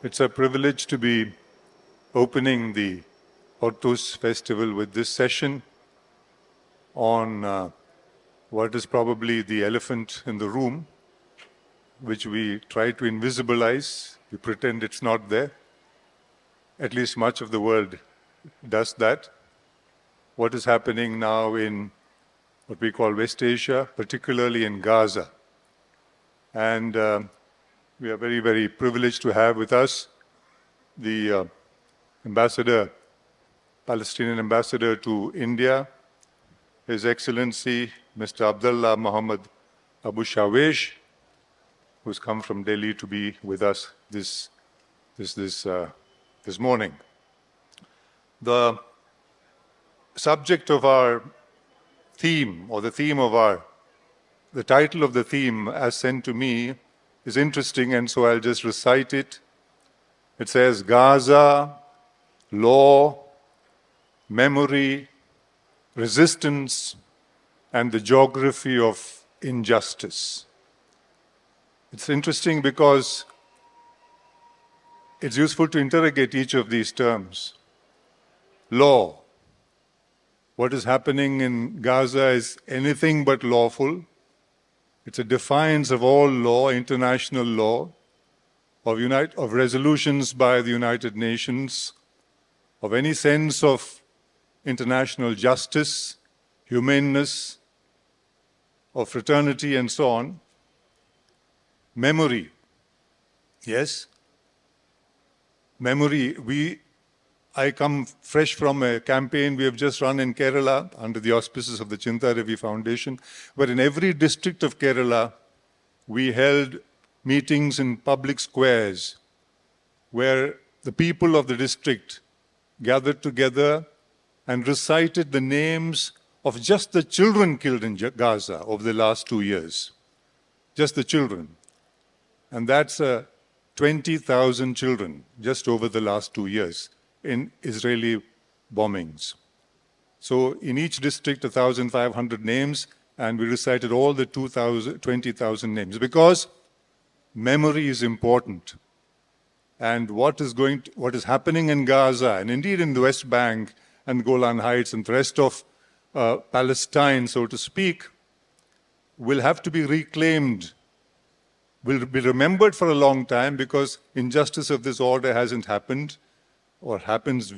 It's a privilege to be opening the Hortus festival with this session on what is probably the elephant in the room, which we try to invisibilize. We pretend it's not there. At least much of the world does that. What is happening now in what we call West Asia, particularly in Gaza. And we are very, very privileged to have with us the Palestinian ambassador to India, His Excellency Mr. Abdullah Muhammad Abu Shawesh, who's come from Delhi to be with us this morning. The subject of our theme, or the title of the theme as sent to me is interesting, and so I'll just recite it. It says, Gaza, law, memory, resistance, and the geography of injustice. It's interesting because it's useful to interrogate each of these terms. Law. What is happening in Gaza is anything but lawful. It's a defiance of all law, international law, of resolutions by the United Nations, of any sense of international justice, humaneness, of fraternity, and so on. Memory. Yes? Memory. I come fresh from a campaign we have just run in Kerala under the auspices of the Chinta Ravi Foundation, where in every district of Kerala, we held meetings in public squares where the people of the district gathered together and recited the names of just the children killed in Gaza over the last 2 years. Just the children. And that's 20,000 children just over the last 2 years in Israeli bombings. So in each district, 1,500 names, and we recited all the 20,000 names because memory is important. And what is happening in Gaza, and indeed in the West Bank and Golan Heights and the rest of Palestine, so to speak, will have to be reclaimed, will be remembered for a long time because injustice of this order hasn't happened, or happens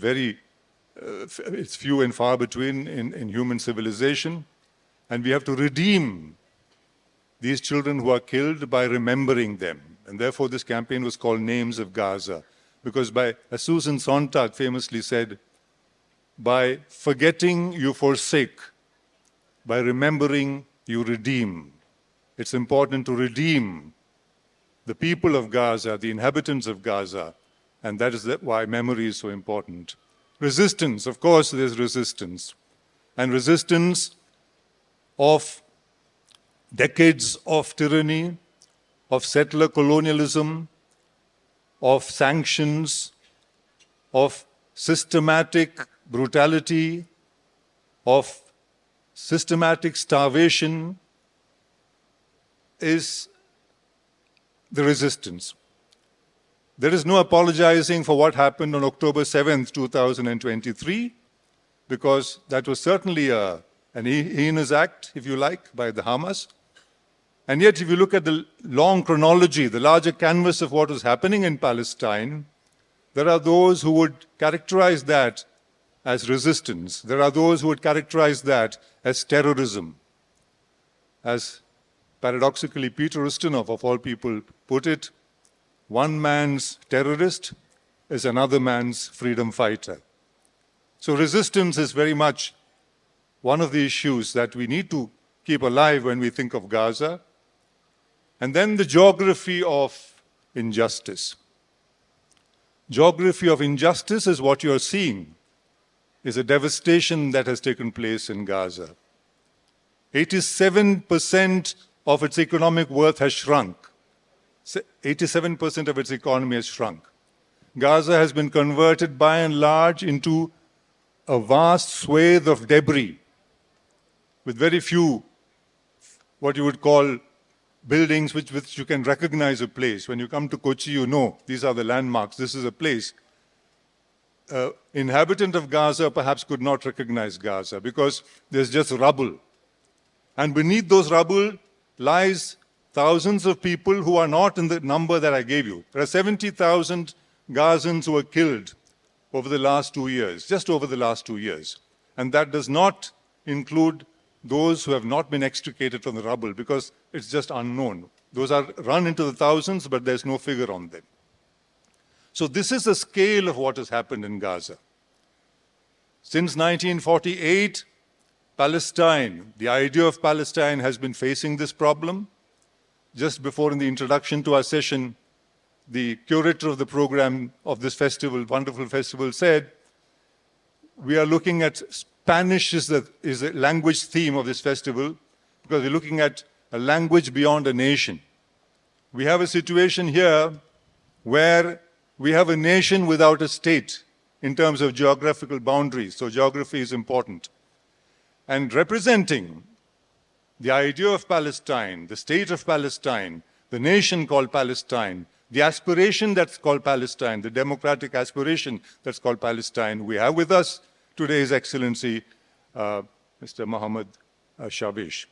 it's few and far between in human civilization. And we have to redeem these children who are killed by remembering them. And therefore this campaign was called Names of Gaza. Because as Susan Sontag famously said, by forgetting you forsake, by remembering you redeem. It's important to redeem the people of Gaza, the inhabitants of Gaza, and that is why memory is so important. Resistance, of course, there's resistance. And resistance of decades of tyranny, of settler colonialism, of sanctions, of systematic brutality, of systematic starvation is the resistance. There is no apologizing for what happened on October 7th, 2023, because that was certainly an heinous act, if you like, by the Hamas. And yet, if you look at the long chronology, the larger canvas of what was happening in Palestine, there are those who would characterize that as resistance. There are those who would characterize that as terrorism. As paradoxically Peter Ustinov, of all people, put it, one man's terrorist is another man's freedom fighter. So resistance is very much one of the issues that we need to keep alive when we think of Gaza. And then the geography of injustice. Geography of injustice is what you're seeing, is a devastation that has taken place in Gaza. 87% of its economic worth has shrunk. 87% of its economy has shrunk. Gaza has been converted by and large into a vast swathe of debris with very few, what you would call buildings which you can recognize a place. When you come to Kochi, you know these are the landmarks. This is a place. Inhabitant of Gaza perhaps could not recognize Gaza because there's just rubble. And beneath those rubble lies thousands of people who are not in the number that I gave you. There are 70,000 Gazans who were killed over the last 2 years, just over the last 2 years. And that does not include those who have not been extricated from the rubble because it's just unknown. Those are run into the thousands, but there's no figure on them. So this is the scale of what has happened in Gaza. Since 1948, Palestine, the idea of Palestine has been facing this problem. Just before in the introduction to our session, the curator of the program of this festival, wonderful festival, said, we are looking at Spanish is a language theme of this festival because we're looking at a language beyond a nation. We have a situation here where we have a nation without a state in terms of geographical boundaries. So geography is important. And representing the idea of Palestine, the state of Palestine, the nation called Palestine, the aspiration that's called Palestine, the democratic aspiration that's called Palestine, we have with us today His Excellency, Mr. Mohammed Shawesh.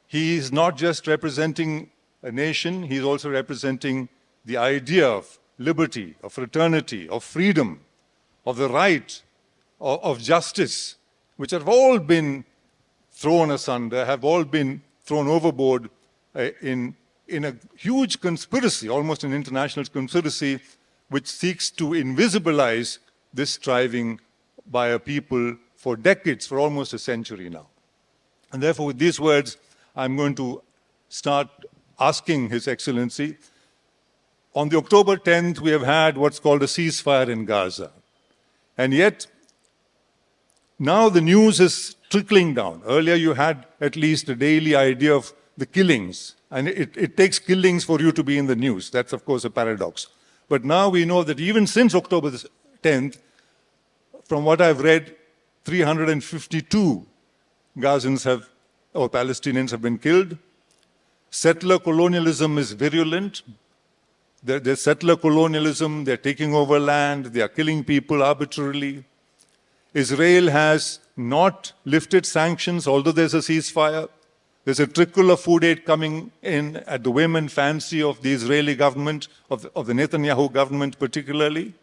He is not just representing a nation, he is also representing the idea of liberty, of fraternity, of freedom, of the right, of justice, which have all been thrown asunder, have all been thrown overboard in a huge conspiracy, almost an international conspiracy, which seeks to invisibilize this striving by a people for decades, for almost a century now. And therefore, with these words, I'm going to start asking His Excellency. On the October 10th, we have had what's called a ceasefire in Gaza. And yet, now the news is trickling down. Earlier, you had at least a daily idea of the killings. And it takes killings for you to be in the news. That's, of course, a paradox. But now we know that even since October 10th, from what I've read, 352 Gazans or Palestinians have been killed. Settler colonialism is virulent. There's settler colonialism, they're taking over land, they are killing people arbitrarily. Israel has not lifted sanctions, although there's a ceasefire. There's a trickle of food aid coming in at the whim and fancy of the Israeli government, of the Netanyahu government particularly.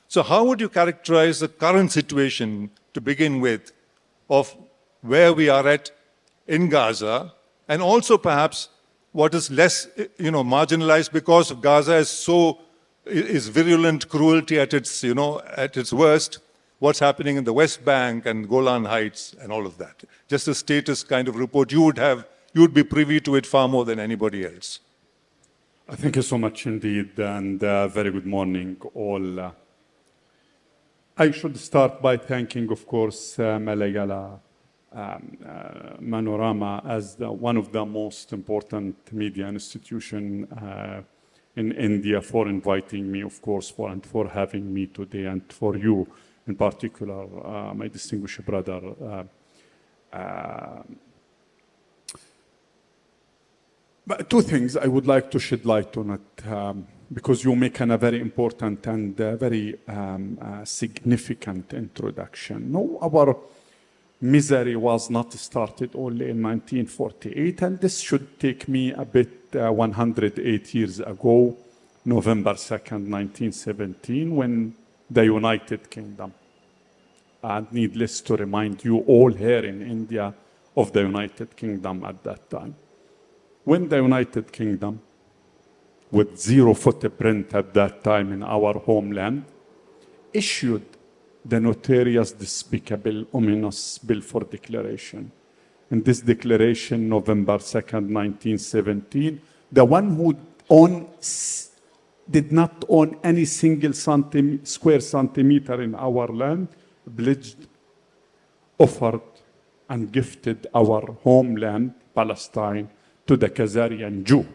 So how would you characterize the current situation, to begin with, of where we are at in Gaza, and also perhaps what is less, marginalized because Gaza is virulent cruelty at its, at its worst. What's happening in the West Bank and Golan Heights and all of that. Just a status kind of report. You would be privy to it far more than anybody else. Thank you so much indeed, and very good morning all. I should start by thanking, of course, Malayala, Manorama as one of the most important media institution in India for inviting me, of course, and for having me today, and for you in particular, my distinguished brother. But two things I would like to shed light on it, because you make a very important and very significant introduction. No, our misery was not started only in 1948, and this should take me a bit 108 years ago, November 2nd, 1917, when the United Kingdom, and needless to remind you all here in India of the United Kingdom at that time. When the United Kingdom, with zero footprint at that time in our homeland, issued the notorious, despicable, ominous Balfour Declaration. In this declaration, November 2nd, 1917, the one who did not own any single square centimeter in our land, pledged, offered, and gifted our homeland, Palestine, to the Khazarian Jew.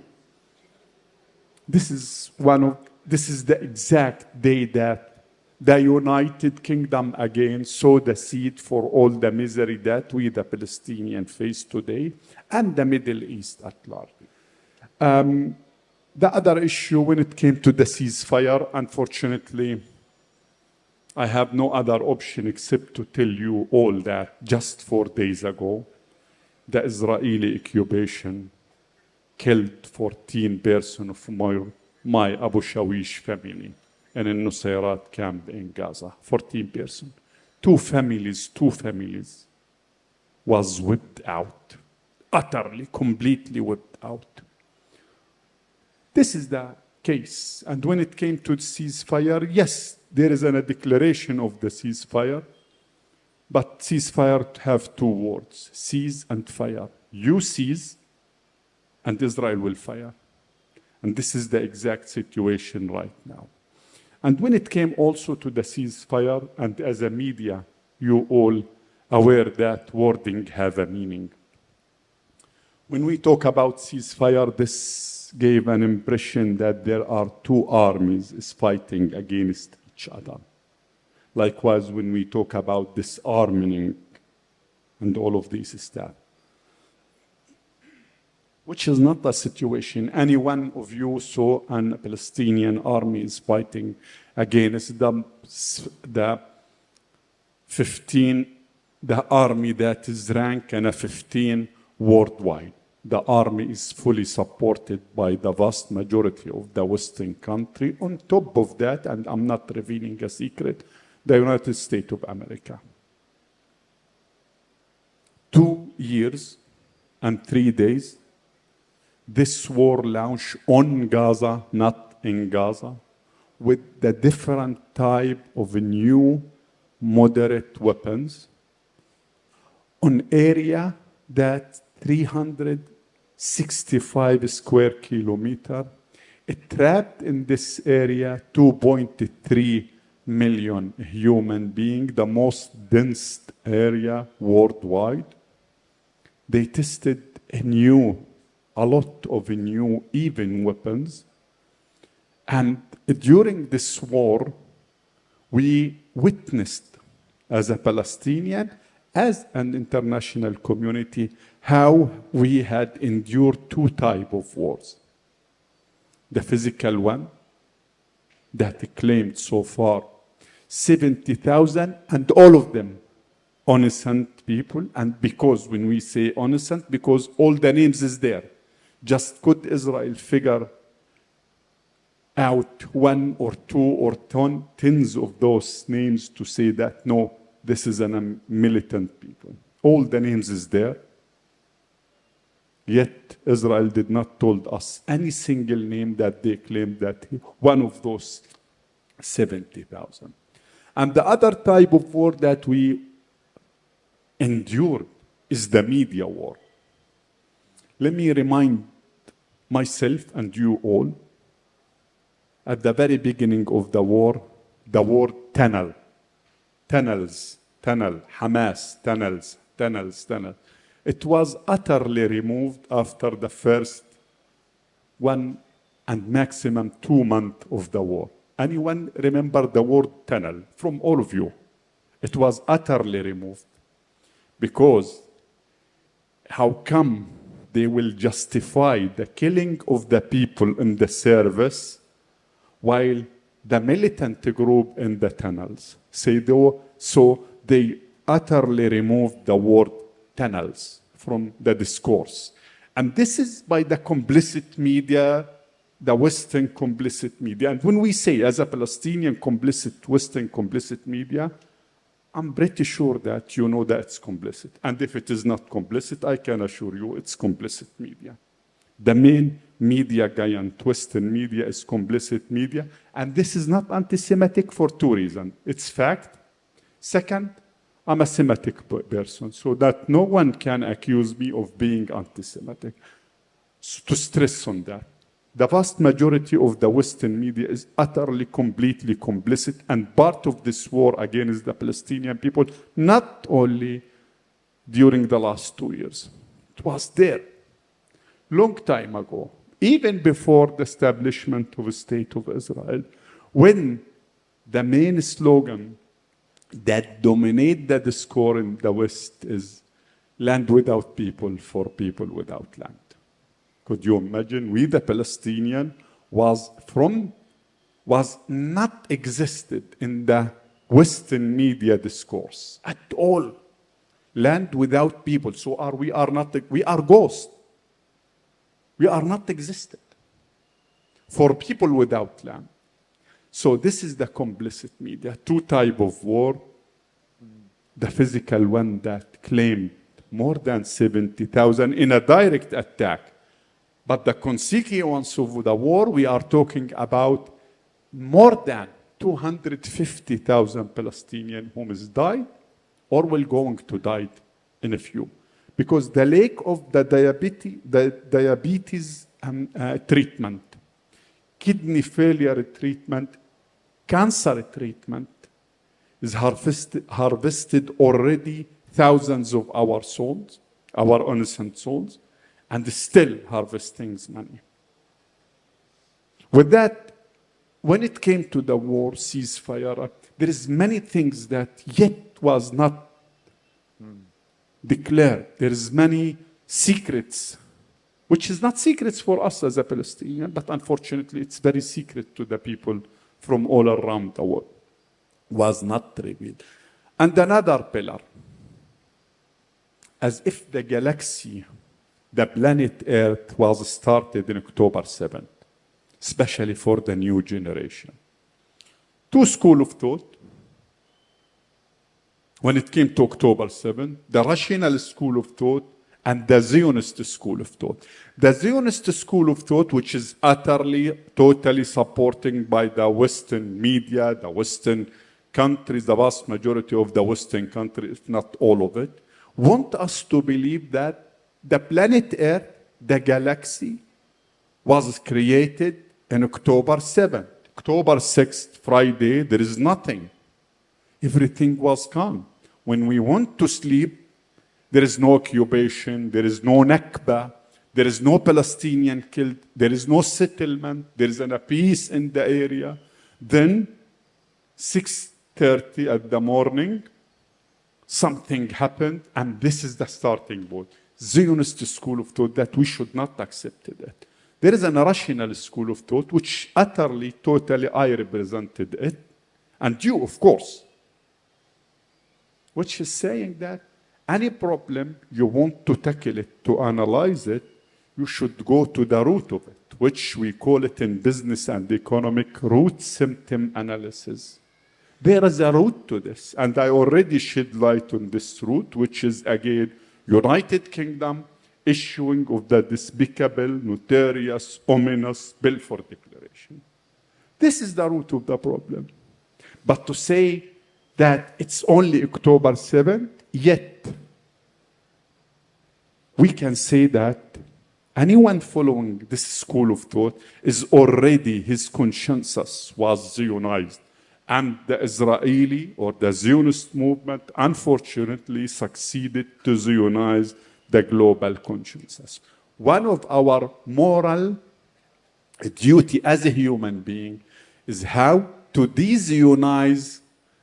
This is the exact day that the United Kingdom again sowed the seed for all the misery that we, the Palestinians, face today, and the Middle East at large. The other issue when it came to the ceasefire, unfortunately, I have no other option except to tell you all that just 4 days ago, the Israeli occupation killed 14 persons of my Abu Shawesh family in a Nusayrat camp in Gaza. 14 persons. Two families was wiped out. Utterly, completely wiped out. This is the case. And when it came to ceasefire, yes, there is a declaration of the ceasefire, but ceasefire have two words, cease and fire. You cease, and Israel will fire. And this is the exact situation right now. And when it came also to the ceasefire, and as a media, you all aware that wording have a meaning. When we talk about ceasefire, this gave an impression that there are two armies fighting against each other. Likewise, when we talk about disarming and all of this stuff, which is not the situation. Any one of you saw a Palestinian army is fighting against the army that is ranked in a 15 worldwide. The army is fully supported by the vast majority of the Western country. On top of that, and I'm not revealing a secret, the United States of America. 2 years and 3 days, this war launched on Gaza, not in Gaza, with the different type of new moderate weapons on area that 365 square kilometer. It trapped in this area 2.3 million human beings, the most dense area worldwide. They tested a lot of new even weapons. And during this war, we witnessed as a Palestinian, as an international community, how we had endured two types of wars. The physical one that claimed so far 70,000, and all of them innocent people. And because when we say innocent, because all the names is there. Just could Israel figure out one or two or tens of those names to say that, no, this is a militant people. All the names is there. Yet Israel did not told us any single name that they claimed that one of those 70,000. And the other type of war that we endured is the media war. Let me remind myself and you all, at the very beginning of the word tunnel, Hamas, tunnel. It was utterly removed after the first 1 and maximum 2 months of the war. Anyone remember the word tunnel from all of you? It was utterly removed. Because how come they will justify the killing of the people in the service while the militant group in the tunnels say so they utterly removed the word tunnels from the discourse. And this is by the complicit media, the Western complicit media. And when we say as a Palestinian complicit, Western complicit media, I'm pretty sure that you know that it's complicit. And if it is not complicit, I can assure you it's complicit media. The main media giant, Western media, is complicit media. And this is not anti-Semitic for two reasons. It's fact. Second, I'm a Semitic person, so that no one can accuse me of being anti-Semitic. So to stress on that. The vast majority of the Western media is utterly, completely complicit and part of this war against the Palestinian people, not only during the last 2 years. It was there long time ago, even before the establishment of the State of Israel, when the main slogan that dominates the discourse in the West is land without people for people without land. Could you imagine? We, the Palestinian, was not existed in the Western media discourse at all. Land without people. So we are ghosts. We are not existed. For people without land. So this is the complicit media. Two types of war. The physical one that claimed more than 70,000 in a direct attack. But the consequence of the war, we are talking about more than 250,000 Palestinian homes died or will going to die in a few. Because the lack of the diabetes treatment, kidney failure treatment, cancer treatment is harvested already thousands of our souls, our innocent souls, and still harvesting money. With that, when it came to the war ceasefire, there is many things that yet was not declared. There is many secrets, which is not secrets for us as a Palestinian, but unfortunately it's very secret to the people from all around the world. Was not revealed. And another pillar, as if the galaxy, the planet Earth, was started in October 7th, especially for the new generation. Two schools of thought. When it came to October 7th, the rational school of thought and the Zionist school of thought. The Zionist school of thought, which is utterly, totally supported by the Western media, the Western countries, the vast majority of the Western countries, if not all of it, want us to believe that the planet Earth, the galaxy, was created on October 7th. October 6th, Friday, there is nothing. Everything was calm. When we went to sleep, there is no occupation, there is no Nakba, there is no Palestinian killed, there is no settlement, there is a peace in the area. Then, 6:30 at the morning, something happened, and this is the starting point. Zionist school of thought that we should not accept it. There is an rational school of thought which utterly, totally, I represented it, and you, of course, which is saying that any problem you want to tackle it, to analyze it, you should go to the root of it, which we call it in business and economic root symptom analysis. There is a root to this, and I already shed light on this root, which is again United Kingdom issuing of the despicable, notorious, ominous Balfour Declaration. This is the root of the problem. But to say that it's only October 7th, yet we can say that anyone following this school of thought is already, his conscience was Zionized. And the Israeli or the Zionist movement, unfortunately, succeeded to Zionize the global consciousness. One of our moral duty as a human being is how to de-Zionize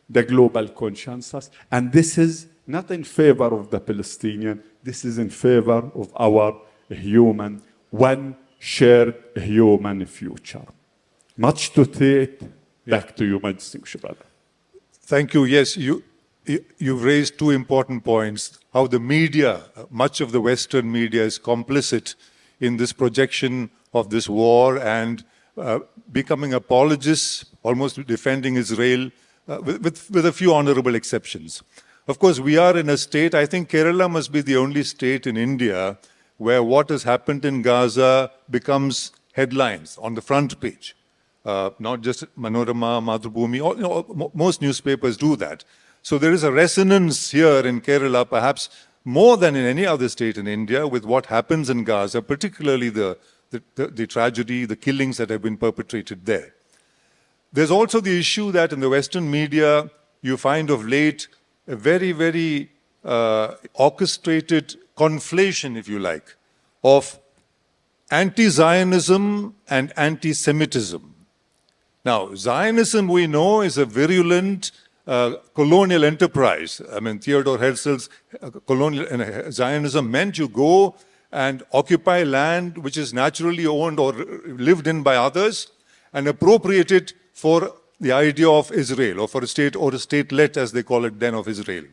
the global consciousness. And this is not in favor of the Palestinian, this is in favor of our human, one shared human future. Much to say. Back to you, my distinguished brother. Thank you. Yes, you've raised two important points. How the media, much of the Western media, is complicit in this projection of this war and becoming apologists, almost defending Israel, with a few honorable exceptions. Of course, we are in a state, I think Kerala must be the only state in India where what has happened in Gaza becomes headlines on the front page. Not just Manorama, Mathrubhumi, most newspapers do that. So there is a resonance here in Kerala, perhaps more than in any other state in India, with what happens in Gaza, particularly the tragedy, the killings that have been perpetrated there. There's also the issue that in the Western media, you find of late a very, very orchestrated conflation, if you like, of anti-Zionism and anti-Semitism. Now, Zionism, we know, is a virulent colonial enterprise. I mean, Theodore Herzl's colonial Zionism meant you go and occupy land which is naturally owned or lived in by others and appropriate it for the idea of Israel, or for a state, or a statelet as they call it then, of Israel.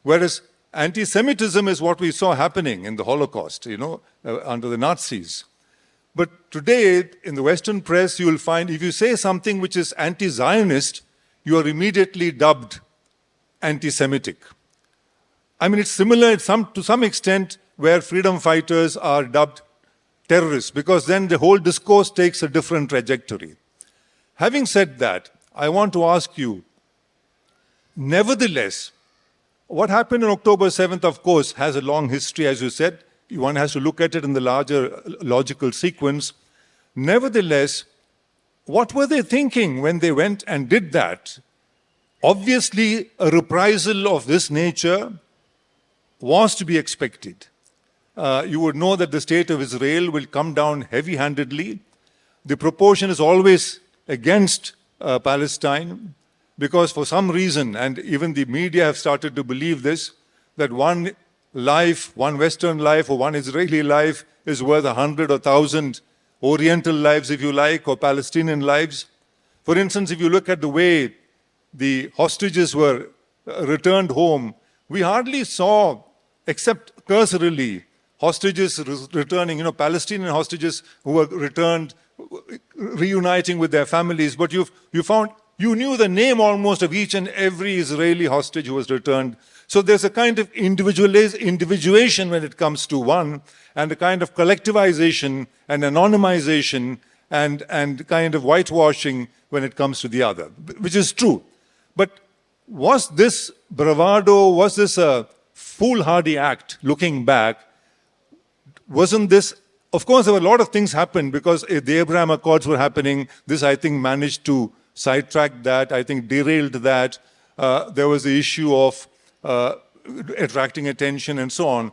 Whereas anti-Semitism is what we saw happening in the Holocaust, under the Nazis. But today, in the Western press, you will find if you say something which is anti-Zionist, you are immediately dubbed anti-Semitic. I mean, it's similar to some extent where freedom fighters are dubbed terrorists, because then the whole discourse takes a different trajectory. Having said that, I want to ask you, nevertheless, what happened on October 7th, of course, has a long history, as you said. One has to look at it in the larger logical sequence. Nevertheless, what were they thinking when they went and did that? Obviously, a reprisal of this nature was to be expected. You would know that the state of Israel will come down heavy-handedly. The proportion is always against Palestine, because for some reason, and even the media have started to believe this, that one life, one Western life or one Israeli life is worth 100 or 1,000 Oriental lives, if you like, or Palestinian lives. For instance, if you look at the way the hostages were returned home, we hardly saw, except cursorily, hostages returning, Palestinian hostages who were returned, reuniting with their families. But you knew the name almost of each and every Israeli hostage who was returned. So there's a kind of individuation when it comes to one, and a kind of collectivization and anonymization and kind of whitewashing when it comes to the other, which is true. But was this bravado, was this a foolhardy act looking back? Wasn't this, of course, there were a lot of things happened because the Abraham Accords were happening. This, I think, managed to sidetrack that, I think derailed that. There was the issue of attracting attention and so on.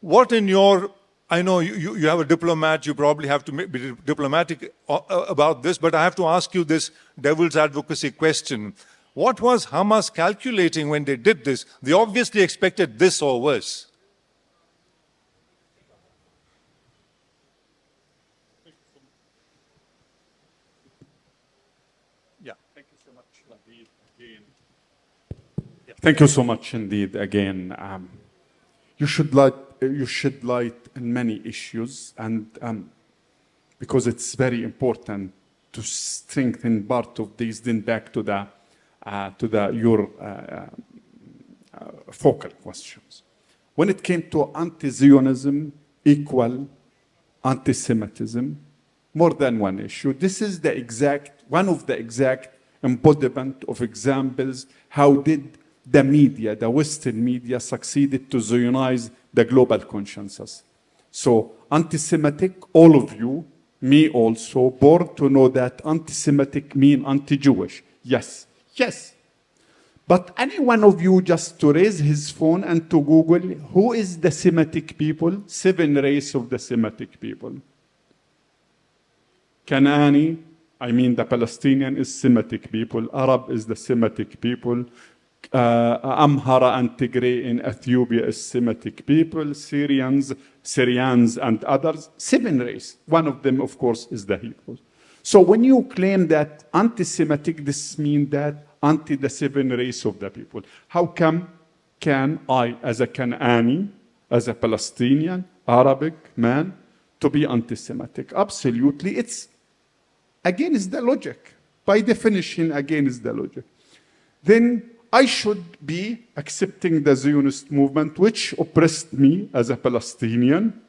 What in your, I know you have a diplomat, you probably have to be diplomatic about this, but I have to ask you this devil's advocacy question. What was Hamas calculating when they did this? They obviously expected this or worse. Thank you so much indeed again. You should light in many issues, and because it's very important to strengthen part of these, then back to your focal questions. When it came to anti-Zionism equal anti-Semitism, more than one issue. This is one of the exact embodiment of examples how did the media, the Western media, succeeded to Zionize the global consciousness. So anti-Semitic, all of you, me also, born to know that anti-Semitic mean anti-Jewish. Yes, yes. But any one of you just to raise his phone and to Google, who is the Semitic people? 7 races of the Semitic people. Canaani, I mean the Palestinian is Semitic people. Arab is the Semitic people. Amhara and Tigray in Ethiopia is Semitic people, Syrians and others, 7 races. One of them, of course, is the Hebrews. So when you claim that anti-Semitic, this means that anti the 7 races of the people. How come can I, as a Canaani, as a Palestinian, Arabic man, to be anti-Semitic? Absolutely, it's against the logic. By definition, against the logic. Then I should be accepting the Zionist movement, which oppressed me as a Palestinian,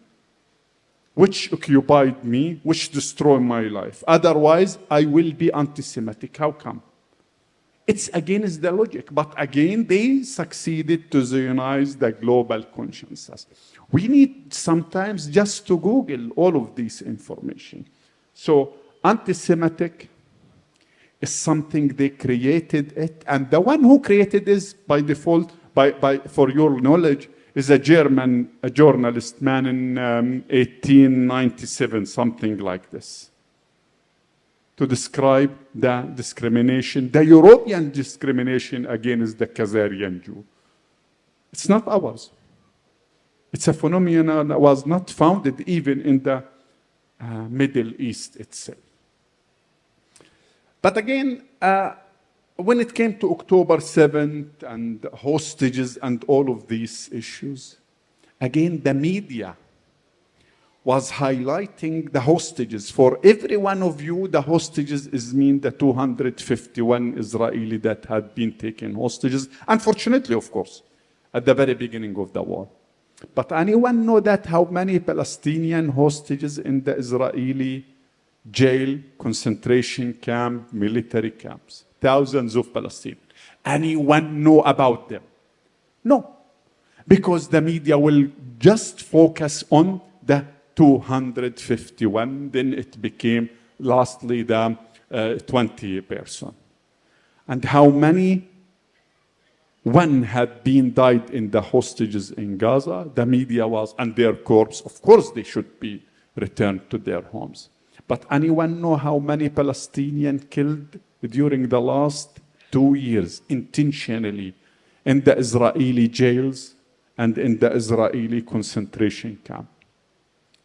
which occupied me, which destroyed my life. Otherwise, I will be anti-Semitic. How come? It's against the logic. But again, they succeeded to Zionize the global consciousness. We need sometimes just to Google all of this information. So anti-Semitic is something they created it, and the one who created this by default, for your knowledge, is a German journalist man in 1897, something like this, to describe the discrimination, the European discrimination against the Khazarian Jew. It's not ours. It's a phenomenon that was not founded even in the Middle East itself. But again, when it came to October 7th and hostages and all of these issues, again, the media was highlighting the hostages. For every one of you, the hostages is mean the 251 Israeli that had been taken hostages, unfortunately, of course, at the very beginning of the war. But anyone know that how many Palestinian hostages in the Israeli jail, concentration camp, military camps? Thousands of Palestinians. Anyone know about them? No. Because the media will just focus on the 251, then it became lastly the 20 person. And how many? One had been died in the hostages in Gaza. The media was, and their corpse, of course they should be returned to their homes. But anyone know how many Palestinians killed during the last 2 years intentionally in the Israeli jails and in the Israeli concentration camp?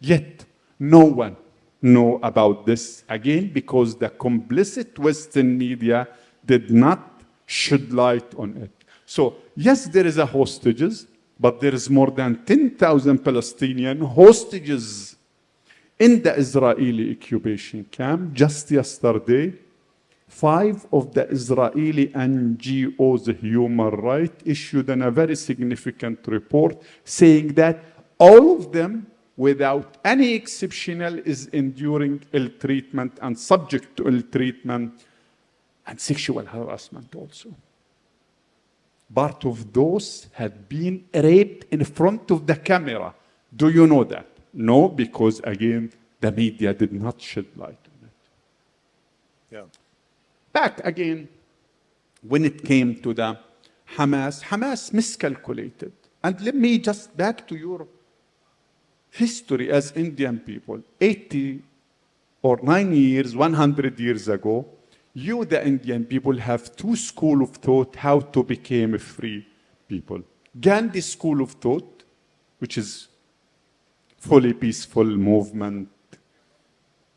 Yet, no one know about this again because the complicit Western media did not shed light on it. So, yes, there is a hostages, but there is more than 10,000 Palestinian hostages in the Israeli occupation camp. Just yesterday, 5 of the Israeli NGOs, human rights, issued a very significant report saying that all of them, without any exceptional, is enduring ill treatment and subject to ill treatment and sexual harassment also. Part of those had been raped in front of the camera. Do you know that? No, because again, the media did not shed light on it. Yeah. Back again, when it came to the Hamas miscalculated. And let me just back to your history as Indian people. 80 or 90 years, 100 years ago, you, the Indian people, have 2 schools of thought how to become a free people. Gandhi school of thought, which is fully peaceful movement,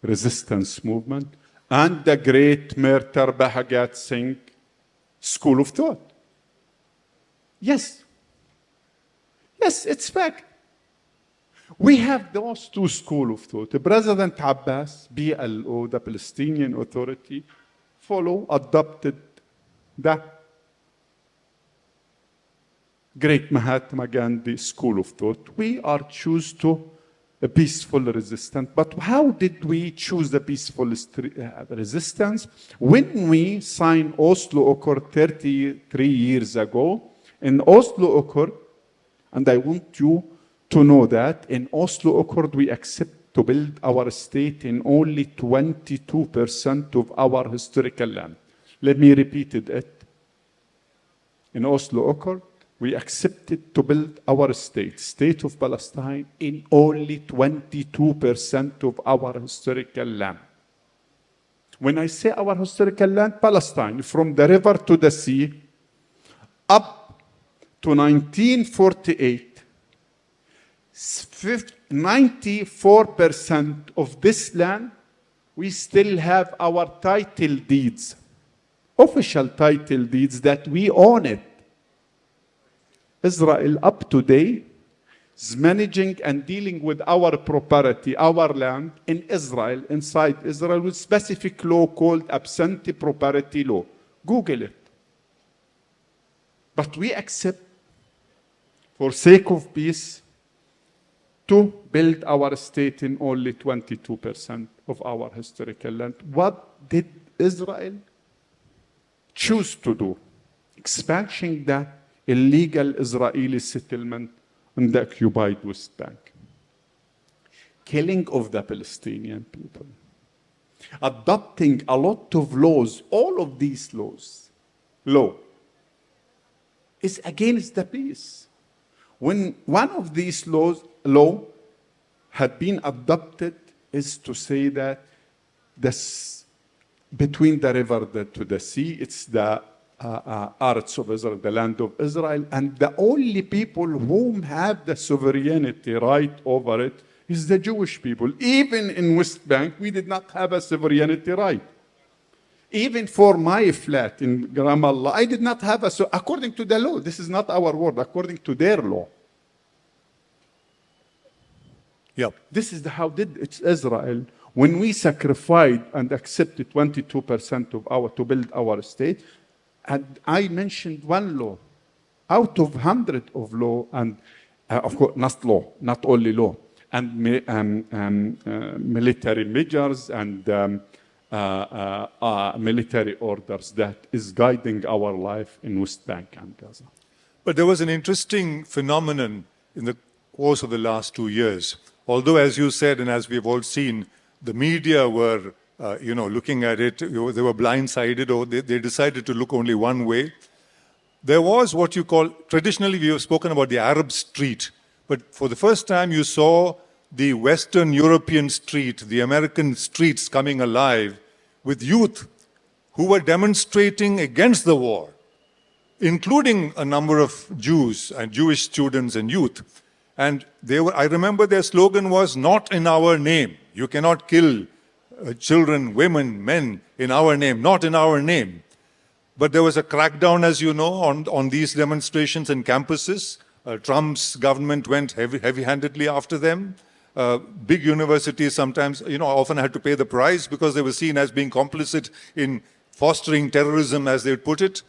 resistance movement, and the great Mirtar Bhagat Singh school of thought. Yes. Yes, it's fact. We have those 2 schools of thought. President Abbas, PLO, the Palestinian Authority, adopted the great Mahatma Gandhi school of thought. We are choose to a peaceful resistance. But how did we choose the peaceful resistance? When we signed Oslo Accord 33 years ago, in Oslo Accord, and I want you to know that in Oslo Accord we accept to build our state in only 22% of our historical land. Let me repeat it. In Oslo Accord, we accepted to build our state of Palestine, in only 22% of our historical land. When I say our historical land, Palestine, from the river to the sea, up to 1948, 94% of this land, we still have our title deeds, official title deeds that we own it. Israel up to date is managing and dealing with our property, our land in Israel, inside Israel, with specific law called absentee property law. Google it. But we accept, for sake of peace, to build our state in only 22% of our historical land. What did Israel choose to do? Expanding the illegal Israeli settlement in the occupied West Bank. Killing of the Palestinian people. Adopting a lot of laws, all of these law is against the peace. When one of these law had been adopted is to say that between the river to the sea, it's the Arts of Israel, the land of Israel, and the only people whom have the sovereignty right over it is the Jewish people. Even in West Bank, we did not have a sovereignty right. Even for my flat in Ramallah, I did not have so according to the law, this is not our word, according to their law. Yep. This is how it's Israel. When we sacrificed and accepted 22% of to build our state, and I mentioned one law out of 100 of law, and of course not only law, and military measures and military orders that is guiding our life in West Bank and Gaza. But there was an interesting phenomenon in the course of the last 2 years. Although, as you said, and as we've all seen, the media were, looking at it, they were blindsided, or they decided to look only one way. There was what you call, traditionally we have spoken about the Arab street, but for the first time you saw the Western European street, the American streets coming alive with youth who were demonstrating against the war, including a number of Jews and Jewish students and youth. And I remember their slogan was, "Not in our name." You cannot kill children, women, men in our name, not in our name. But there was a crackdown, as you know, on these demonstrations and campuses. Trump's government went heavy-handedly after them. Big universities sometimes, often had to pay the price because they were seen as being complicit in fostering terrorism, as they would put it.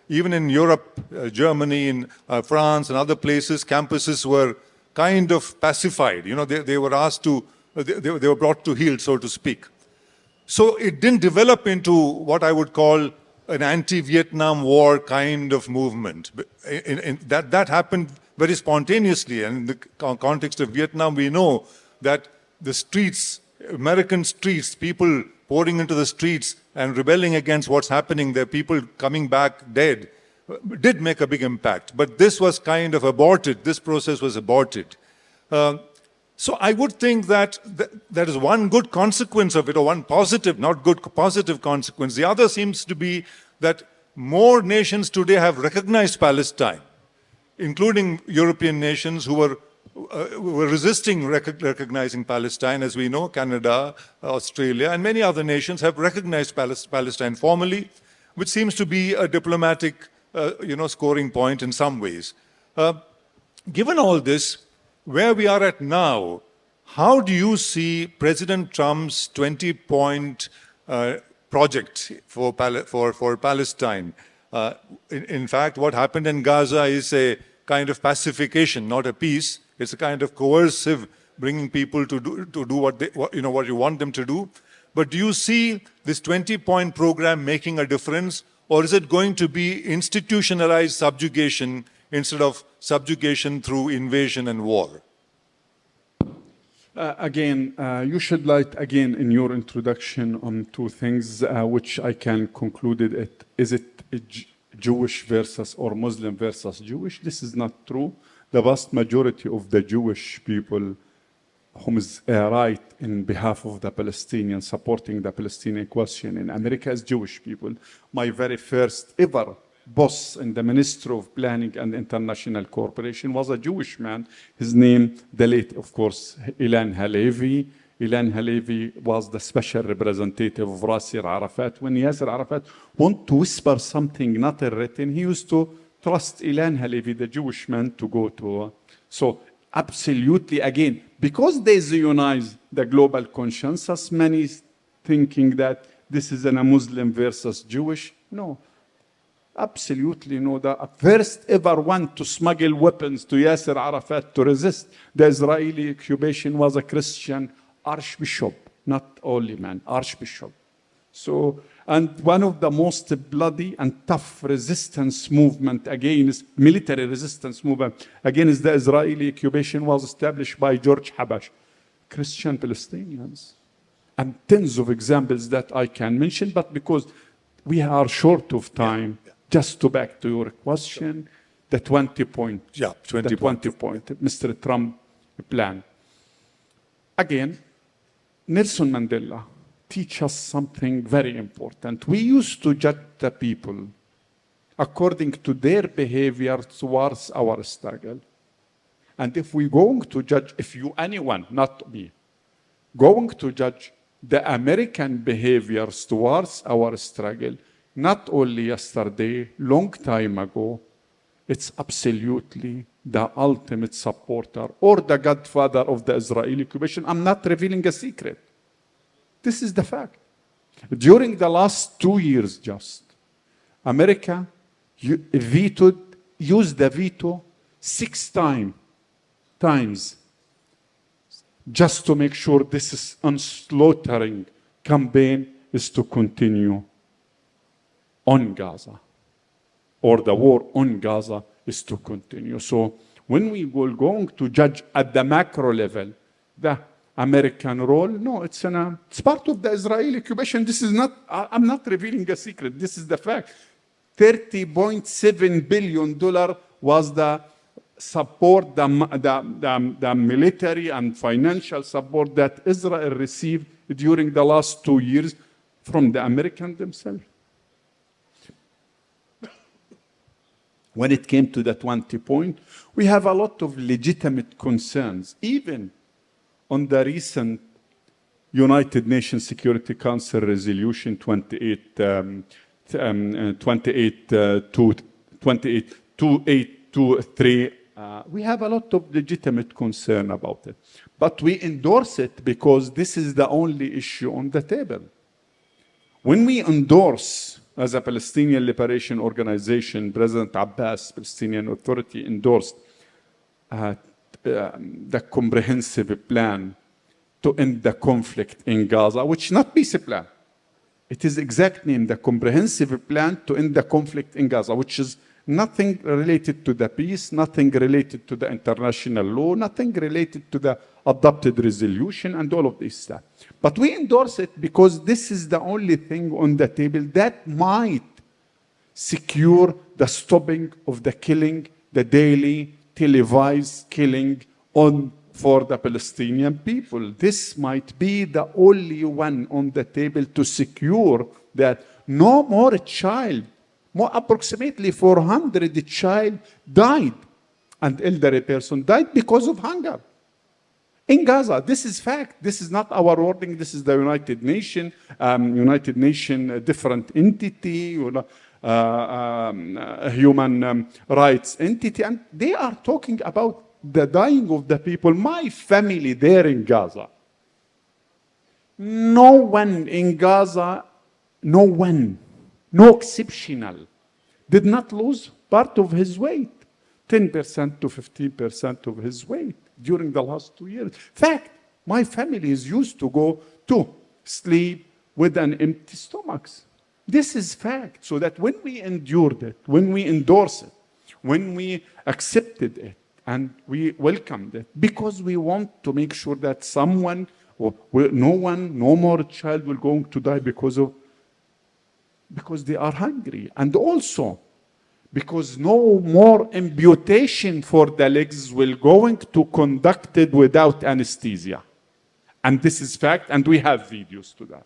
Even in Europe, Germany, in France and other places, campuses were kind of pacified. They were asked to, they were brought to heel, so to speak. So it didn't develop into what I would call an anti-Vietnam War kind of movement. That happened very spontaneously. And in the context of Vietnam, we know that the streets, American streets, people pouring into the streets and rebelling against what's happening there, people coming back dead, did make a big impact. But this was kind of aborted. This process was aborted. So I would think that there is one good consequence of it, or one positive, not good, positive consequence. The other seems to be that more nations today have recognized Palestine, including European nations who were resisting recognizing Palestine. As we know, Canada, Australia, and many other nations have recognized Palestine formally, which seems to be a diplomatic scoring point in some ways. Given all this, where we are at now, how do you see President Trump's 20-point project for Palestine? In fact, what happened in Gaza is a kind of pacification, not a peace. It's a kind of coercive, bringing people to do what you want them to do. But do you see this 20-point program making a difference, or is it going to be institutionalized subjugation instead of subjugation through invasion and war? You shed light again in your introduction on two things, which I can conclude it. Is it Jewish versus or Muslim versus Jewish? This is not true. The vast majority of the Jewish people whom is right in behalf of the Palestinians, supporting the Palestinian question in America, is Jewish people. My very first ever boss in the Ministry of Planning and International Cooperation was a Jewish man. His name, the late, of course, Ilan Halevi. Ilan Halevi was the special representative of Yasser Arafat. When Yasser Arafat wanted to whisper something not written, he used to trust Ilan Halevi, the Jewish man, to go to. So absolutely, again, because they zionize the global consensus, many thinking that this is a Muslim versus Jewish. No. Absolutely no. The first ever one to smuggle weapons to Yasser Arafat to resist the Israeli occupation was a Christian archbishop, not only man, archbishop. So, and one of the most bloody and tough resistance movement against, military resistance movement against the Israeli occupation was established by George Habash, Christian Palestinians. And tens of examples that I can mention, but because we are short of time, just to back to your question, the 20-point, yeah, 20 point, Mr. Trump plan. Again, Nelson Mandela teach us something very important. We used to judge the people according to their behavior towards our struggle. And if we're going to judge, if you, anyone, not me, going to judge the American behaviors towards our struggle, not only yesterday, long time ago, it's absolutely the ultimate supporter or the godfather of the Israeli occupation. I'm not revealing a secret. This is the fact. During the last 2 years just, America used the veto 6 times just to make sure this is unslaughtering campaign is to continue on Gaza, or the war on Gaza is to continue. So when we were going to judge at the macro level the American role, no, it's part of the Israeli occupation. This is not, I'm not revealing a secret. This is the fact. $30.7 billion was the support, the military and financial support that Israel received during the last 2 years from the Americans themselves. When it came to the 20 point, we have a lot of legitimate concerns, even on the recent United Nations Security Council resolution 2823. We have a lot of legitimate concern about it. But we endorse it because this is the only issue on the table. When we endorse, as a Palestinian Liberation Organization, President Abbas, Palestinian Authority, endorsed the comprehensive plan to end the conflict in Gaza, which is not peace plan. It is exactly in the comprehensive plan to end the conflict in Gaza, which is nothing related to the peace, nothing related to the international law, nothing related to the adopted resolution and all of this stuff. But we endorse it because this is the only thing on the table that might secure the stopping of the killing, the daily televised killing for the Palestinian people. This might be the only one on the table to secure that no more child, approximately 400 child died, and elderly person died because of hunger. In Gaza, this is fact. This is not our wording. This is the United Nations, different entity, human rights entity, and they are talking about the dying of the people. My family there in Gaza, no one in Gaza, no exceptional, did not lose part of his weight, 10% to 15% of his weight during the last 2 years. Fact, my family is used to go to sleep with an empty stomach. This is fact. So that when we endured it, when we endorsed it, when we accepted it, and we welcomed it, because we want to make sure that no more child will going to die because they are hungry. And also, because no more amputation for the legs will going to conducted without anesthesia. And this is fact, and we have videos to that.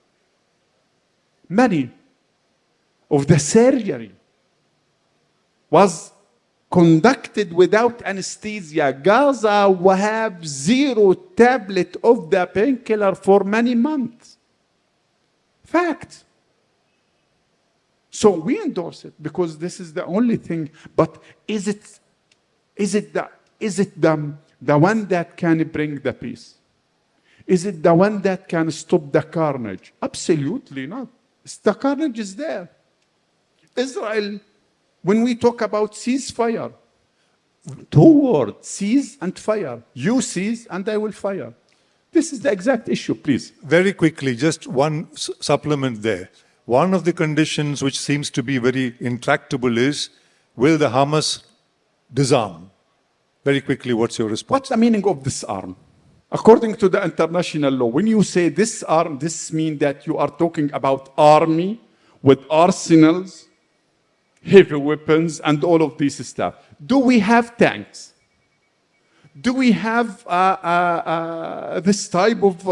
Many of the surgery was conducted without anesthesia. Gaza will have 0 tablet of the painkiller for many months. Fact. So we endorse it because this is the only thing. But is it the one that can bring the peace? Is it the one that can stop the carnage? Absolutely not. The carnage is there. Israel, when we talk about ceasefire, 2 words, cease and fire. You cease and I will fire. This is the exact issue, please. Very quickly, just one supplement there. One of the conditions which seems to be very intractable is, will the Hamas disarm? Very quickly, what's your response? What's the meaning of disarm? According to the international law, when you say disarm, this means that you are talking about army with arsenals, heavy weapons, and all of this stuff. Do we have tanks? Do we have this type of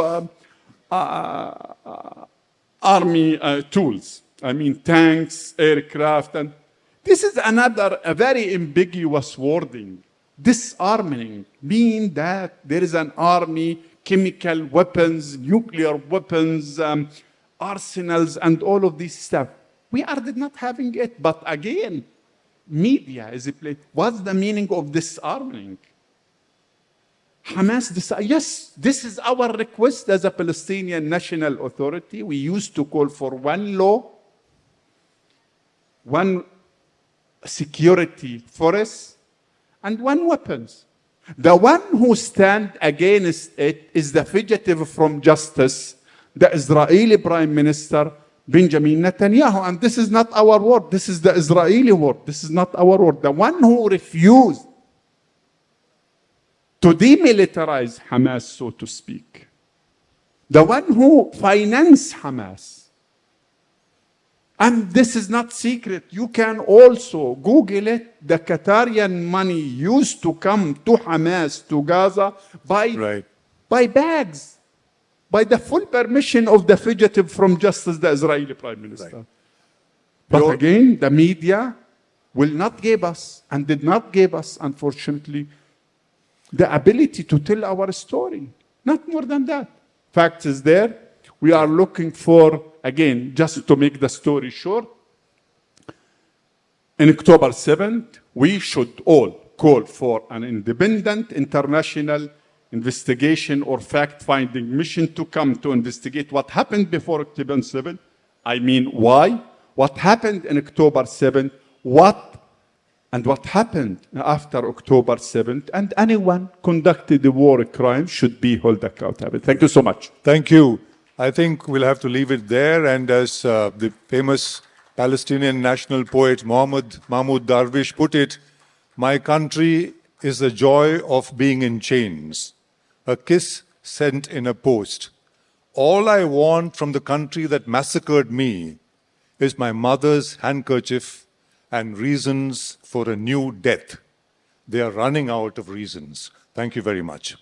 army tools? I mean, tanks, aircraft, and This is another, a very ambiguous wording. Disarming mean that there is an army, chemical weapons, nuclear weapons, arsenals, and all of this stuff. We are not having it, but again, media is a place. What's the meaning of disarming? Hamas, yes, this is our request as a Palestinian National Authority. We used to call for one law, one security force, and one weapons. The one who stands against it is the fugitive from justice, the Israeli Prime Minister, Benjamin Netanyahu. And this is not our word. This is the Israeli word. This is not our word. The one who refused to demilitarize Hamas, so to speak. The one who financed Hamas. And this is not secret. You can also Google it. The Qatarian money used to come to Hamas, to Gaza, by bags, by the full permission of the fugitive from justice, the Israeli Prime Minister. Right. But again, the media will not give us, and did not give us, unfortunately, the ability to tell our story. Not more than that. Fact is there. We are looking for, again, just to make the story short, on October 7th, we should all call for an independent international investigation or fact-finding mission to come to investigate what happened before October 7th. I mean, why? What happened on October 7th? What happened after October 7th? And anyone conducted a war crime should be held accountable. Thank you so much. Thank you. I think we'll have to leave it there. And as the famous Palestinian national poet Mahmoud Darwish put it, my country is the joy of being in chains, a kiss sent in a post. All I want from the country that massacred me is my mother's handkerchief and reasons for a new death. They are running out of reasons. Thank you very much.